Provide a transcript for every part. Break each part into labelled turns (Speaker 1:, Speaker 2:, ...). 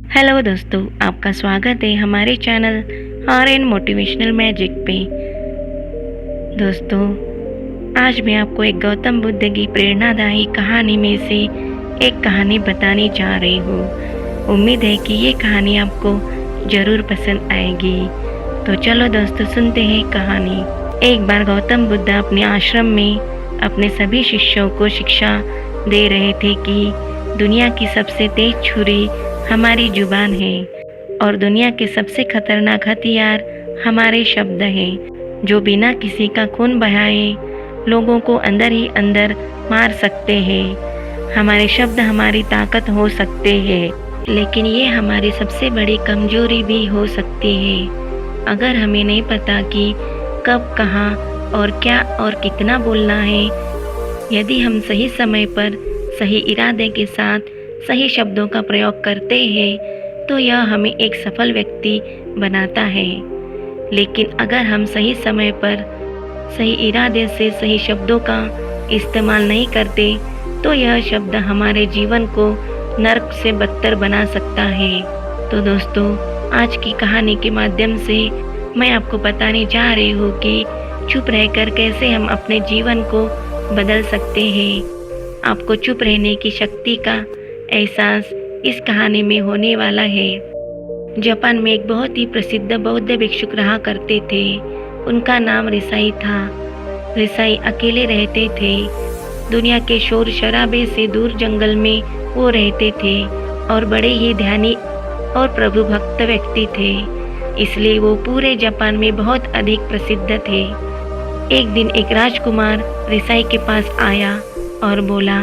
Speaker 1: Hello दोस्तों, आपका स्वागत है हमारे channel R N motivational magic पे। दोस्तों, आज मैं आपको एक गौतम बुद्ध की प्रेरणादायी कहानी में से एक कहानी बताने जा रही हूँ। उम्मीद है कि ये कहानी आपको ज़रूर पसंद आएगी। तो चलो दोस्तों, सुनते हैं कहानी। एक बार गौतम बुद्ध अपने आश्रम में अपने सभी शिष्यों को शिक्षा दे रहे थे कि दुनिया की सबसे तेज छुरी हमारी जुबान है और दुनिया के सबसे खतरनाक हथियार हमारे शब्द हैं, जो बिना किसी का खून बहाए लोगों को अंदर ही अंदर मार सकते हैं। हमारे शब्द हमारी ताकत हो सकते हैं, लेकिन ये हमारी सबसे बड़ी कमजोरी भी हो सकती है। अगर हमें नहीं पता कि कब, कहाँ और क्या और कितना बोलना है, यदि हम सही समय पर सही इरादे के साथ सही शब्दों का प्रयोग करते हैं तो यह हमें एक सफल व्यक्ति बनाता है। लेकिन अगर हम सही समय पर सही इरादे से सही शब्दों का इस्तेमाल नहीं करते तो यह शब्द हमारे जीवन को नर्क से बदतर बना सकता है। तो दोस्तों, आज की कहानी के माध्यम से मैं आपको बताने जा रही हूँ कि चुप रहकर कैसे हम अपने जीवन को बदल सकते हैं। आपको चुप रहने की शक्ति का एहसास इस कहानी में होने वाला है। जापान में एक बहुत ही प्रसिद्ध बौद्ध भिक्षुक रहा करते थे। उनका नाम रिसाई था। रिसाई अकेले रहते थे। दुनिया के शोर शराबे से दूर जंगल में वो रहते थे और बड़े ही ध्यानी और प्रभु भक्त व्यक्ति थे। इसलिए वो पूरे जापान में बहुत अधिक प्रसिद्ध थे। एक दिन एक राजकुमार रिसाई के पास आया और बोला,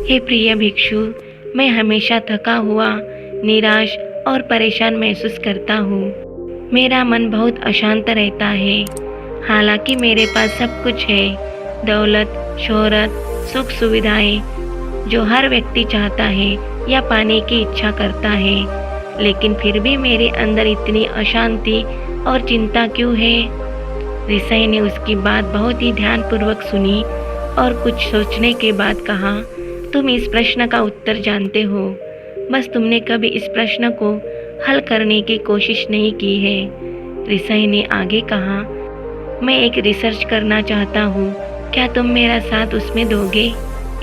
Speaker 1: हे प्रिय भिक्षु, मैं हमेशा थका हुआ, निराश और परेशान महसूस करता हूँ। मेरा मन बहुत अशांत रहता है। हालांकि मेरे पास सब कुछ है, दौलत, शोहरत, सुख सुविधाएं जो हर व्यक्ति चाहता है या पाने की इच्छा करता है, लेकिन फिर भी मेरे अंदर इतनी अशांति और चिंता क्यों है? रिसाई ने उसकी बात बहुत ही ध्यानपूर्वक सुनी और कुछ सोचने के बाद कहा, तुम इस प्रश्न का उत्तर जानते हो, बस तुमने कभी इस प्रश्न को हल करने की कोशिश नहीं की है। रिसाई ने आगे कहा, मैं एक रिसर्च करना चाहता हूँ, क्या तुम मेरा साथ उसमें दोगे?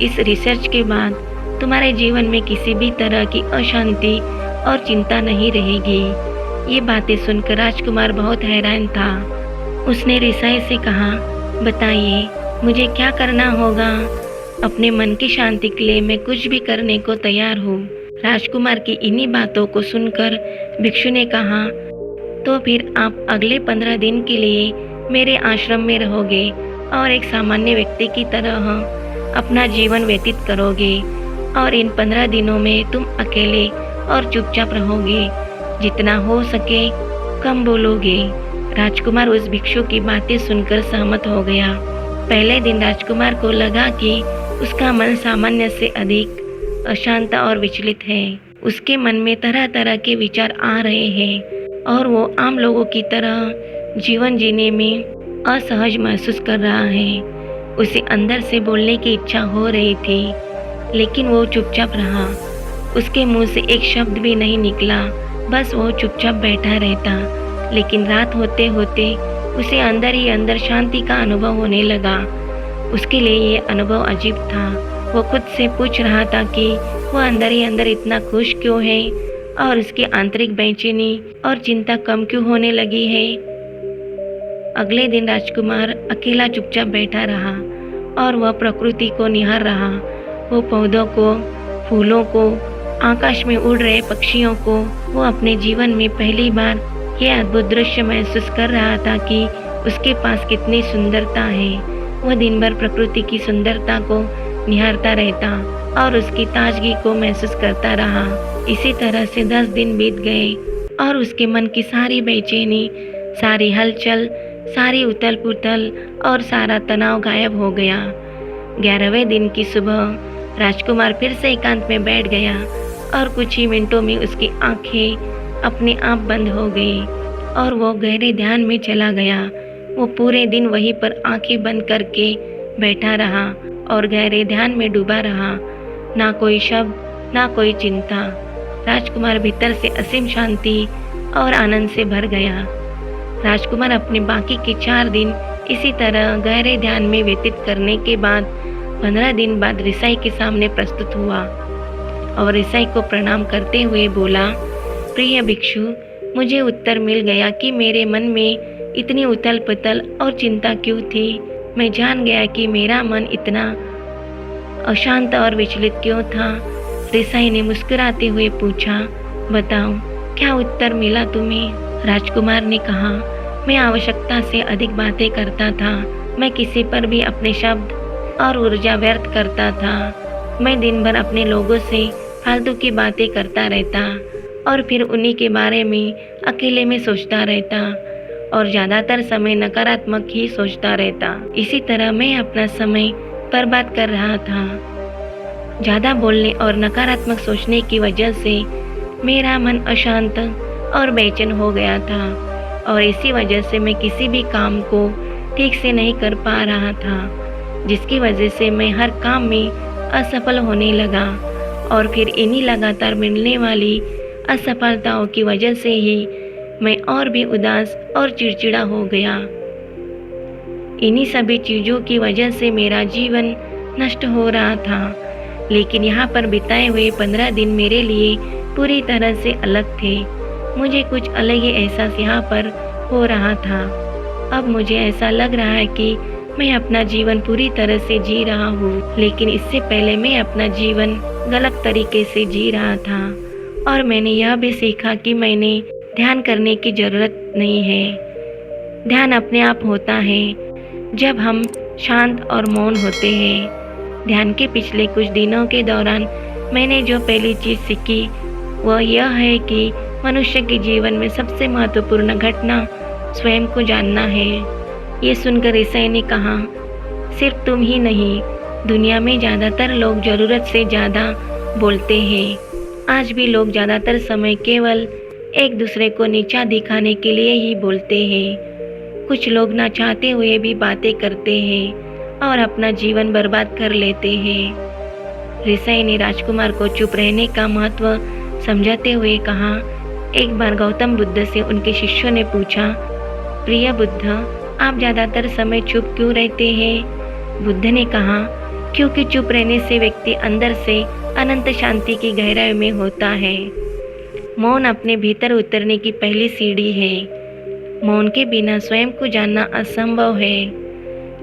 Speaker 1: इस रिसर्च के बाद तुम्हारे जीवन में किसी भी तरह की अशांति और चिंता नहीं रहेगी। ये बातें सुनकर राजकुमार बहुत हैरान था। उसने रिसाई से कहा, बताइए मुझे क्या करना होगा? अपने मन की शांति के लिए मैं कुछ भी करने को तैयार हूँ। राजकुमार की इन्हीं बातों को सुनकर भिक्षु ने कहा, तो फिर आप अगले 15 दिन के लिए मेरे आश्रम में रहोगे और एक सामान्य व्यक्ति की तरह अपना जीवन व्यतीत करोगे और इन 15 दिनों में तुम अकेले और चुपचाप रहोगे। जितना हो सके कम बोलोगे। राजकुमार उस भिक्षु की बातें सुनकर सहमत हो गया। पहले दिन राजकुमार को लगा कि उसका मन सामान्य से अधिक अशांत और विचलित है। उसके मन में तरह तरह के विचार आ रहे हैं और वो आम लोगों की तरह जीवन जीने में असहज महसूस कर रहा है। उसे अंदर से बोलने की इच्छा हो रही थी, लेकिन वो चुपचाप रहा। उसके मुंह से एक शब्द भी नहीं निकला, बस वो चुपचाप बैठा रहता। लेकिन रात होते होते उसे अंदर ही अंदर शांति का अनुभव होने लगा। उसके लिए ये अनुभव अजीब था। वो खुद से पूछ रहा था कि वो अंदर ही अंदर इतना खुश क्यों है और उसकी आंतरिक बेचैनी और चिंता कम क्यों होने लगी है। अगले दिन राजकुमार अकेला चुपचाप बैठा रहा और वह प्रकृति को निहार रहा। वो पौधों को, फूलों को, आकाश में उड़ रहे पक्षियों को, वो अपने जीवन में पहली बार यह अद्भुत दृश्य महसूस कर रहा था कि उसके पास कितनी सुंदरता है। वह दिन भर प्रकृति की सुंदरता को निहारता रहता और उसकी ताजगी को महसूस करता रहा। इसी तरह से 10 दिन बीत गए और उसके मन की सारी बेचैनी, सारी हलचल, सारी उथल पुथल और सारा तनाव गायब हो गया। 11वें दिन की सुबह राजकुमार फिर से एकांत में बैठ गया और कुछ ही मिनटों में उसकी आंखें अपने आप बंद हो गई और वो गहरे ध्यान में चला गया। वो पूरे दिन वहीं पर आंखें बंद करके बैठा रहा और गहरे ध्यान में डूबा रहा। ना कोई शब्द, ना कोई चिंता। राजकुमार भीतर से असीम शांति और आनंद से भर गया। राजकुमार अपने बाकी के 4 दिन इसी तरह गहरे ध्यान में व्यतीत करने के बाद 15 दिन बाद ऋषि के सामने प्रस्तुत हुआ और ऋषि को प्रणाम करते हुए बोला, प्रिय भिक्षु, मुझे उत्तर मिल गया कि मेरे मन में इतनी उथल पुथल और चिंता क्यों थी। मैं जान गया कि मेरा मन इतना अशांत और विचलित क्यों था। ऋषि ने मुस्कुराते हुए पूछा, बताओ क्या उत्तर मिला तुम्हें? राजकुमार ने कहा, मैं आवश्यकता से अधिक बातें करता था। मैं किसी पर भी अपने शब्द और ऊर्जा व्यर्थ करता था। मैं दिन भर अपने लोगों से फालतू की बातें करता रहता और फिर उन्हीं के बारे में अकेले में सोचता रहता और ज़्यादातर समय नकारात्मक ही सोचता रहता। इसी तरह मैं अपना समय बर्बाद कर रहा था। ज़्यादा बोलने और नकारात्मक सोचने की वजह से मेरा मन अशांत और बेचैन हो गया था और इसी वजह से मैं किसी भी काम को ठीक से नहीं कर पा रहा था, जिसकी वजह से मैं हर काम में असफल होने लगा और फिर इन्हीं लगातार मिलने वाली असफलताओं की वजह से ही मैं और भी उदास और चिड़चिड़ा हो गया। इन्हीं सभी चीज़ों की वजह से मेरा जीवन नष्ट हो रहा था। लेकिन यहाँ पर बिताए हुए 15 दिन मेरे लिए पूरी तरह से अलग थे। मुझे कुछ अलग ही एहसास यहाँ पर हो रहा था। अब मुझे ऐसा लग रहा है कि मैं अपना जीवन पूरी तरह से जी रहा हूँ, लेकिन इससे पहले मैं अपना जीवन गलत तरीके से जी रहा था और मैंने यह भी सीखा कि मैंने ध्यान करने की ज़रूरत नहीं है। ध्यान अपने आप होता है जब हम शांत और मौन होते हैं। ध्यान के पिछले कुछ दिनों के दौरान मैंने जो पहली चीज़ सीखी वह यह है कि मनुष्य के जीवन में सबसे महत्वपूर्ण घटना स्वयं को जानना है। ये सुनकर ऋषि ने कहा, सिर्फ तुम ही नहीं, दुनिया में ज़्यादातर लोग ज़रूरत से ज़्यादा बोलते हैं। आज भी लोग ज़्यादातर समय केवल एक दूसरे को नीचा दिखाने के लिए ही बोलते हैं। कुछ लोग ना चाहते हुए भी बातें करते हैं और अपना जीवन बर्बाद कर लेते हैं। ऋषि ने राजकुमार को चुप रहने का महत्व समझाते हुए कहा, एक बार गौतम बुद्ध से उनके शिष्यों ने पूछा, प्रिय बुद्ध, आप ज़्यादातर समय चुप क्यों रहते हैं? बुद्ध ने कहा, क्योंकि चुप रहने से व्यक्ति अंदर से अनंत शांति की गहराई में होता है। मौन अपने भीतर उतरने की पहली सीढ़ी है। मौन के बिना स्वयं को जानना असंभव है।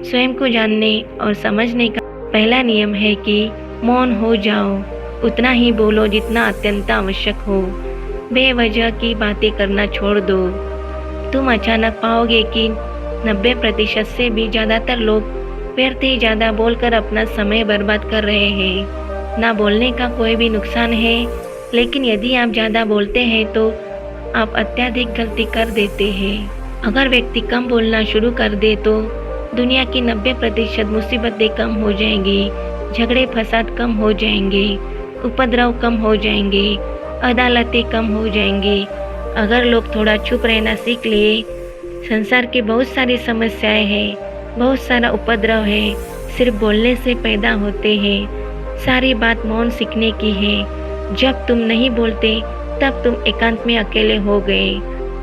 Speaker 1: स्वयं को जानने और समझने का पहला नियम है कि मौन हो जाओ, उतना ही बोलो जितना अत्यंत आवश्यक हो। बेवजह की बातें करना छोड़ दो। तुम अचानक पाओगे कि 90% से भी ज़्यादातर लोग व्यर्थ ही ज़्यादा बोलकर अपना समय बर्बाद कर रहे हैं। ना बोलने का कोई भी नुकसान है, लेकिन यदि आप ज़्यादा बोलते हैं तो आप अत्यधिक गलती कर देते हैं। अगर व्यक्ति कम बोलना शुरू कर दे तो दुनिया की 90% मुसीबतें कम हो जाएंगी, झगड़े फसाद कम हो जाएंगे, उपद्रव कम हो जाएंगे, अदालतें कम हो जाएंगी। अगर लोग थोड़ा चुप रहना सीख लिए, संसार की बहुत सारी समस्याएं हैं, बहुत सारा उपद्रव है, सिर्फ बोलने से पैदा होते हैं। सारी बात मौन सीखने की है। जब तुम नहीं बोलते तब तुम एकांत में अकेले हो गए,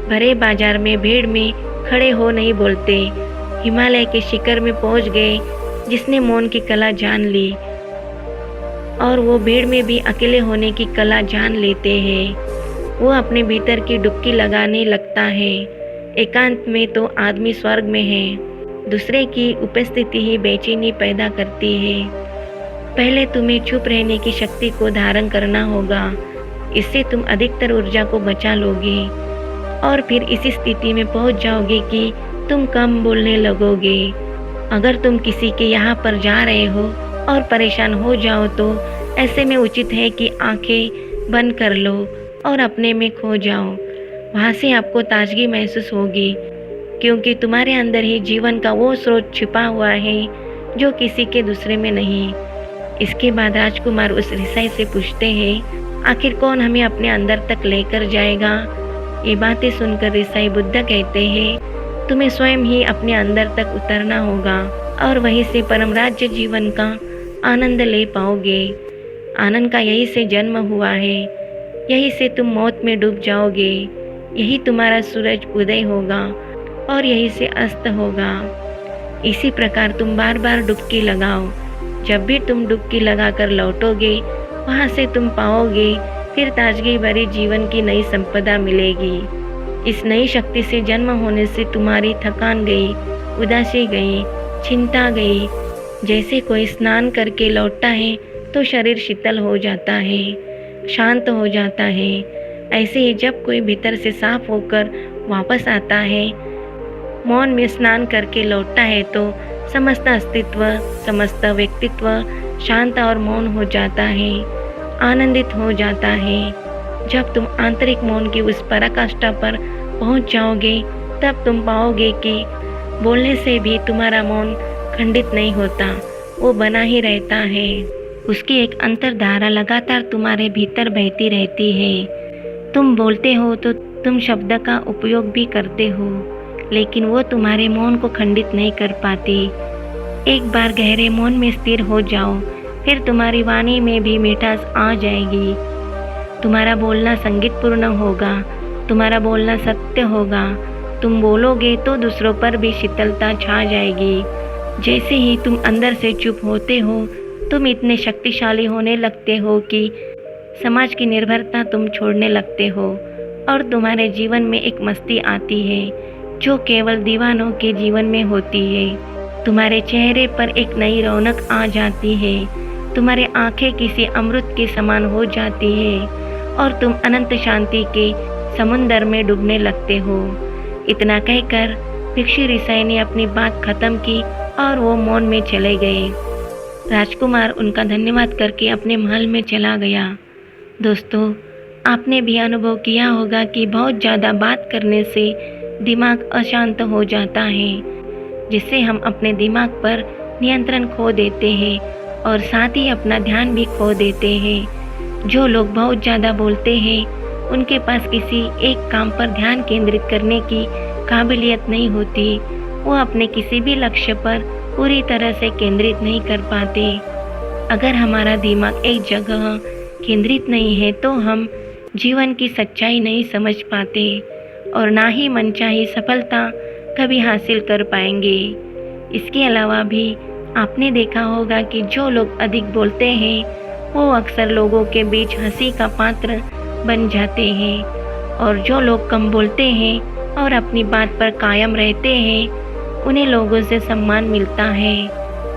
Speaker 1: भरे बाजार में भीड़ में खड़े हो नहीं बोलते, हिमालय के शिखर में पहुंच गए जिसने मौन की कला जान ली, और वो भीड़ में भी अकेले होने की कला जान लेते हैं। वो अपने भीतर की डुबकी लगाने लगता है। एकांत में तो आदमी स्वर्ग में है। दूसरे की उपस्थिति ही बेचैनी पैदा करती है। पहले तुम्हें चुप रहने की शक्ति को धारण करना होगा। इससे तुम अधिकतर ऊर्जा को बचा लोगे और फिर इसी स्थिति में पहुंच जाओगे कि तुम कम बोलने लगोगे। अगर तुम किसी के यहाँ पर जा रहे हो और परेशान हो जाओ तो ऐसे में उचित है कि आंखें बंद कर लो और अपने में खो जाओ। वहाँ से आपको ताजगी महसूस होगी, क्योंकि तुम्हारे अंदर ही जीवन का वो स्रोत छिपा हुआ है जो किसी के दूसरे में नहीं। इसके बाद राजकुमार उस ऋषि से पूछते हैं, आखिर कौन हमें अपने अंदर तक लेकर जाएगा? ये बातें सुनकर ऋषि बुद्ध कहते हैं, तुम्हें स्वयं ही अपने अंदर तक उतरना होगा और वहीं से परम राज्य जीवन का आनंद ले पाओगे। आनंद का यही से जन्म हुआ है। यहीं से तुम मौत में डूब जाओगे। यही तुम्हारा सूरज उदय होगा और यहीं से अस्त होगा। इसी प्रकार तुम बार बार डुबकी लगाओ। जब भी तुम डुबकी लगाकर लौटोगे, वहाँ से तुम पाओगे फिर ताजगी भरी जीवन की नई संपदा मिलेगी। इस नई शक्ति से जन्म होने से तुम्हारी थकान गई, उदासी गई, चिंता गई। जैसे कोई स्नान करके लौटता है तो शरीर शीतल हो जाता है, शांत हो जाता है। ऐसे ही जब कोई भीतर से साफ होकर वापस आता है, मौन में स्नान करके लौटता है, तो समस्त अस्तित्व, समस्त व्यक्तित्व शांत और मौन हो जाता है, आनंदित हो जाता है। जब तुम आंतरिक मौन की उस पराकाष्ठा पर पहुंच जाओगे, तब तुम पाओगे कि बोलने से भी तुम्हारा मौन खंडित नहीं होता, वो बना ही रहता है। उसकी एक अंतर्धारा लगातार तुम्हारे भीतर बहती रहती है। तुम बोलते हो तो तुम शब्द का उपयोग भी करते हो, लेकिन वो तुम्हारे मौन को खंडित नहीं कर पाती। एक बार गहरे मौन में स्थिर हो जाओ, फिर तुम्हारी वाणी में भी मिठास आ जाएगी। तुम्हारा बोलना संगीतपूर्ण होगा, तुम्हारा बोलना सत्य होगा। तुम बोलोगे तो दूसरों पर भी शीतलता छा जाएगी। जैसे ही तुम अंदर से चुप होते हो, तुम इतने शक्तिशाली होने लगते हो कि समाज की निर्भरता तुम छोड़ने लगते हो और तुम्हारे जीवन में एक मस्ती आती है जो केवल दीवानों के जीवन में होती है। तुम्हारे चेहरे पर एक नई रौनक आ जाती है, तुम्हारी आंखें किसी अमृत के समान हो जाती है और तुम अनंत शांति के समुंदर में डूबने लगते हो। इतना कहकर भिक्षु ऋषि ने अपनी बात खत्म की और वो मौन में चले गए। राजकुमार उनका धन्यवाद करके अपने महल में चला गया। दोस्तों, आपने भी अनुभव किया होगा कि बहुत ज़्यादा बात करने से दिमाग अशांत हो जाता है, जिससे हम अपने दिमाग पर नियंत्रण खो देते हैं और साथ ही अपना ध्यान भी खो देते हैं। जो लोग बहुत ज़्यादा बोलते हैं, उनके पास किसी एक काम पर ध्यान केंद्रित करने की काबिलियत नहीं होती। वो अपने किसी भी लक्ष्य पर पूरी तरह से केंद्रित नहीं कर पाते। अगर हमारा दिमाग एक जगह केंद्रित नहीं है तो हम जीवन की सच्चाई नहीं समझ पाते और ना ही मनचाही सफलता कभी हासिल कर पाएंगे। इसके अलावा भी आपने देखा होगा कि जो लोग अधिक बोलते हैं, वो अक्सर लोगों के बीच हंसी का पात्र बन जाते हैं, और जो लोग कम बोलते हैं और अपनी बात पर कायम रहते हैं, उन्हें लोगों से सम्मान मिलता है।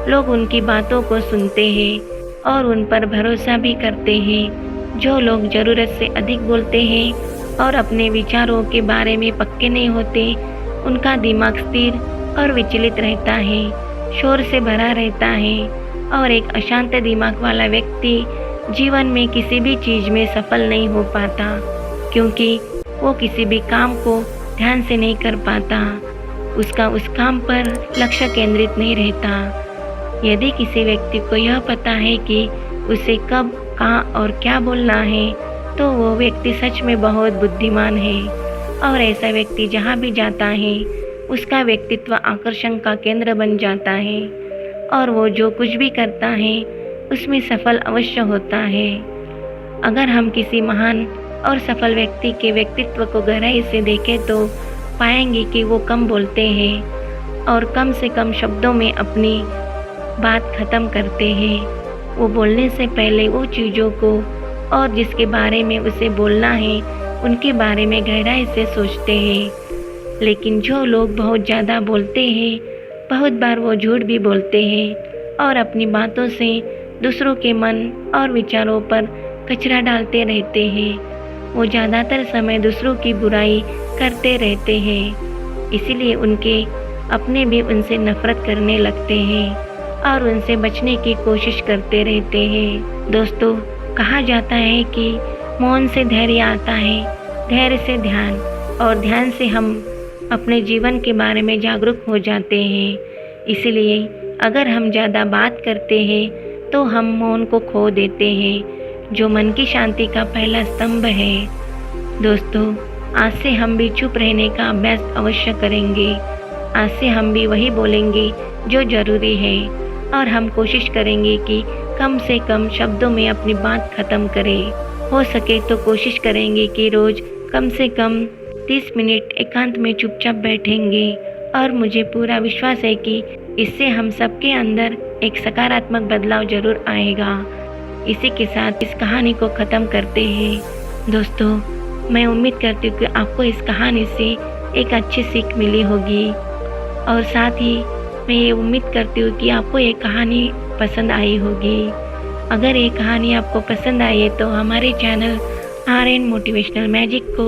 Speaker 1: लोग उनकी बातों को सुनते हैं और उन पर भरोसा भी करते हैं। जो लोग ज़रूरत से अधिक बोलते हैं और अपने विचारों के बारे में पक्के नहीं होते, उनका दिमाग स्थिर और विचलित रहता है, शोर से भरा रहता है, और एक अशांत दिमाग वाला व्यक्ति जीवन में किसी भी चीज़ में सफल नहीं हो पाता, क्योंकि वो किसी भी काम को ध्यान से नहीं कर पाता। उसका उस काम पर लक्ष्य केंद्रित नहीं रहता। यदि किसी व्यक्ति को यह पता है कि उसे कब, कहाँ और क्या बोलना है, तो वो व्यक्ति सच में बहुत बुद्धिमान है, और ऐसा व्यक्ति जहाँ भी जाता है, उसका व्यक्तित्व आकर्षण का केंद्र बन जाता है, और वो जो कुछ भी करता है उसमें सफल अवश्य होता है। अगर हम किसी महान और सफल व्यक्ति के व्यक्तित्व को गहराई से देखें तो पाएंगे कि वो कम बोलते हैं और कम से कम शब्दों में अपनी बात खत्म करते हैं। वो बोलने से पहले वो चीज़ों को और जिसके बारे में उसे बोलना है, उनके बारे में गहराई से सोचते हैं। लेकिन जो लोग बहुत ज़्यादा बोलते हैं, बहुत बार वो झूठ भी बोलते हैं और अपनी बातों से दूसरों के मन और विचारों पर कचरा डालते रहते हैं। वो ज़्यादातर समय दूसरों की बुराई करते रहते हैं, इसीलिए उनके अपने भी उनसे नफरत करने लगते हैं और उनसे बचने की कोशिश करते रहते हैं। दोस्तों, कहा जाता है कि मौन से धैर्य आता है, धैर्य से ध्यान, और ध्यान से हम अपने जीवन के बारे में जागरूक हो जाते हैं। इसलिए अगर हम ज़्यादा बात करते हैं तो हम मौन को खो देते हैं, जो मन की शांति का पहला स्तंभ है। दोस्तों, आज से हम भी चुप रहने का अभ्यास अवश्य करेंगे। आज से हम भी वही बोलेंगे जो ज़रूरी है, और हम कोशिश करेंगे कि कम से कम शब्दों में अपनी बात खत्म करें। हो सके तो कोशिश करेंगे कि रोज़ कम से कम 30 मिनट एकांत में चुपचाप बैठेंगे और मुझे पूरा विश्वास है कि इससे हम सबके अंदर एक सकारात्मक बदलाव ज़रूर आएगा। इसी के साथ इस कहानी को ख़त्म करते हैं। दोस्तों, मैं उम्मीद करती हूँ कि आपको इस कहानी से एक अच्छी सीख मिली होगी और साथ ही मैं ये उम्मीद करती हूँ कि आपको ये कहानी पसंद आई होगी। अगर ये कहानी आपको पसंद आई है तो हमारे चैनल RN मोटिवेशनल मैजिक को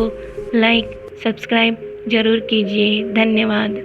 Speaker 1: लाइक सब्सक्राइब ज़रूर कीजिए। धन्यवाद।